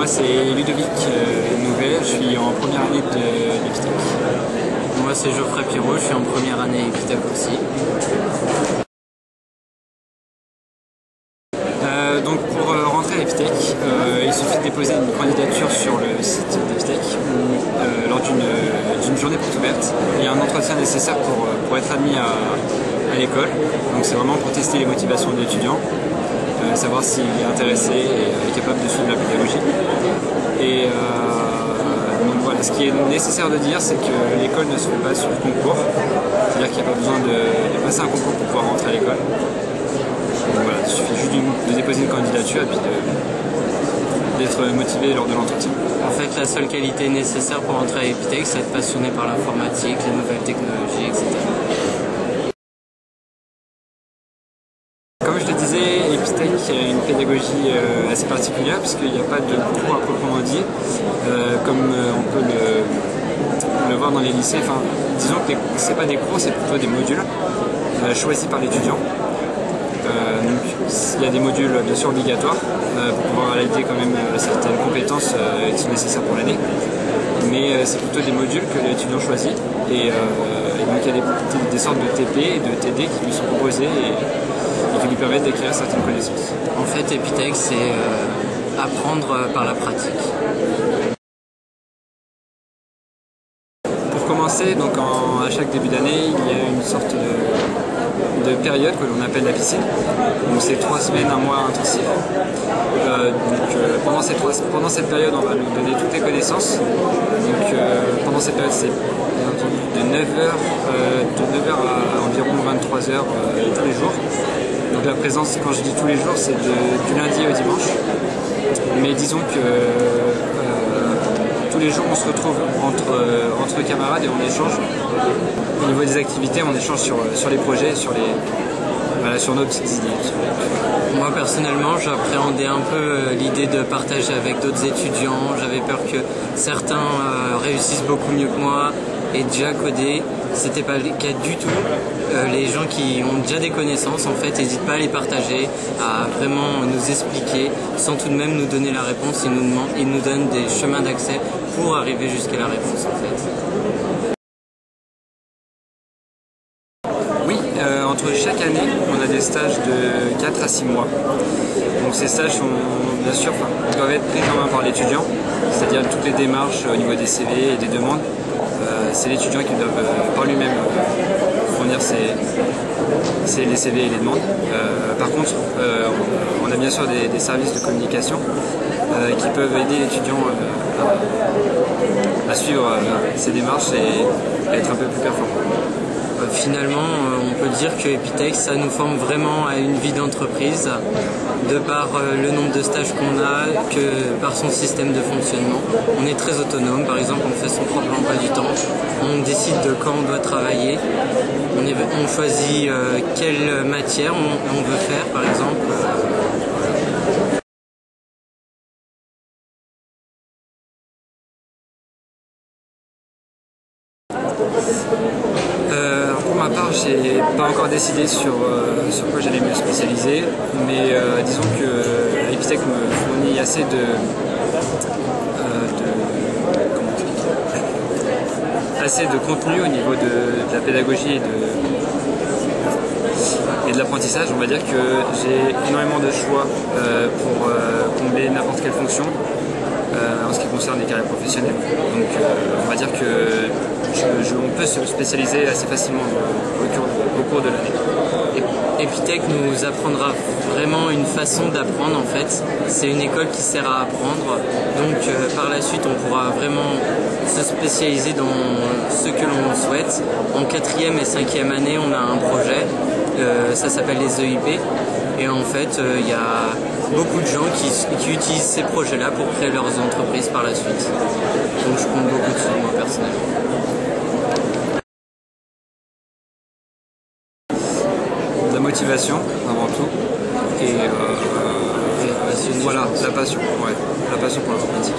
c'est Ludovic Nouvel, je suis en première année d'Epitech. Moi c'est Geoffrey Pirot, je suis en première année Epitech aussi. Donc pour rentrer à Epitech, il suffit de déposer une candidature sur le site d'Epitech lors d'une journée porte ouverte. Il y a un entretien nécessaire pour être admis à l'école. Donc c'est vraiment pour tester les motivations de l'étudiant, savoir s'il est intéressé et capable de suivre la pédagogie. Et donc voilà, ce qui est nécessaire de dire, c'est que l'école ne se fait pas sur le concours. C'est-à-dire qu'il n'y a pas besoin de passer un concours pour pouvoir rentrer à l'école. Donc voilà, il suffit juste de déposer une candidature et puis d'être motivé lors de l'entretien. En fait, la seule qualité nécessaire pour entrer à Epitech, c'est être passionné par l'informatique, les nouvelles technologies, etc. Comme je te disais, Epitech a une pédagogie assez particulière puisqu'il n'y a pas de cours à proprement dit, comme on peut le voir dans les lycées. Enfin, disons que ce n'est pas des cours, c'est plutôt des modules choisis par l'étudiant. Donc, il y a des modules bien sûr obligatoires pour pouvoir réaliser quand même certaines compétences qui sont nécessaires pour l'année. Mais c'est plutôt des modules que l'étudiant choisit. Et donc il y a des sortes de TP et de TD qui lui sont proposés et qui lui permettent d'acquérir certaines connaissances. En fait, Epitech, c'est apprendre par la pratique. Pour commencer, donc à chaque début d'année, il y a une sorte de période que l'on appelle la piscine. Donc c'est 3 semaines, 1 mois intensif. Pendant cette période, on va nous donner toutes les connaissances. Donc pendant cette période, c'est bien entendu de 9h à environ 23h tous les jours. Donc la présence, quand je dis tous les jours, c'est du lundi au dimanche. Mais disons que tous les jours on se retrouve entre camarades et on échange. Au niveau des activités, on échange sur les projets, sur nos petites idées. Moi personnellement, j'appréhendais un peu l'idée de partager avec d'autres étudiants. J'avais peur que certains réussissent beaucoup mieux que moi et déjà coder. C'était pas le cas du tout. Les gens qui ont déjà des connaissances, en fait, n'hésitent pas à les partager, à vraiment nous expliquer, sans tout de même nous donner la réponse. Ils nous donnent des chemins d'accès pour arriver jusqu'à la réponse, en fait. Oui, entre chaque année, on a des stages de 4 à 6 mois. Donc ces stages sont, bien sûr, doivent être pris en main par l'étudiant, c'est-à-dire toutes les démarches au niveau des CV et des demandes. C'est l'étudiant qui doit par lui-même fournir les CV et les demandes. Par contre, on a bien sûr des services de communication qui peuvent aider l'étudiant à suivre ces démarches et être un peu plus performant. Finalement, on peut dire que Epitech, ça nous forme vraiment à une vie d'entreprise, de par le nombre de stages qu'on a, que par son système de fonctionnement. On est très autonome, par exemple, on fait son propre emploi du temps, on décide de quand on doit travailler, on choisit quelle matière on veut faire, par exemple. Pour ma part, j'ai pas encore décidé sur quoi j'allais me spécialiser, mais disons que Epitech me fournit assez de contenu au niveau de la pédagogie et de l'apprentissage. On va dire que j'ai énormément de choix pour combler n'importe quelle fonction en ce qui concerne les carrières professionnelles. Donc on va dire que on peut se spécialiser assez facilement au cours de l'année. Epitech nous apprendra vraiment une façon d'apprendre en fait. C'est une école qui sert à apprendre. Donc par la suite, on pourra vraiment se spécialiser dans ce que l'on souhaite. En 4e et 5e année, on a un projet. Ça s'appelle les EIP. Et en fait, il y a beaucoup de gens qui utilisent ces projets-là pour créer leurs entreprises par la suite. Donc je compte beaucoup dessus, moi personnellement. La motivation avant tout et voilà, la passion pour l'informatique.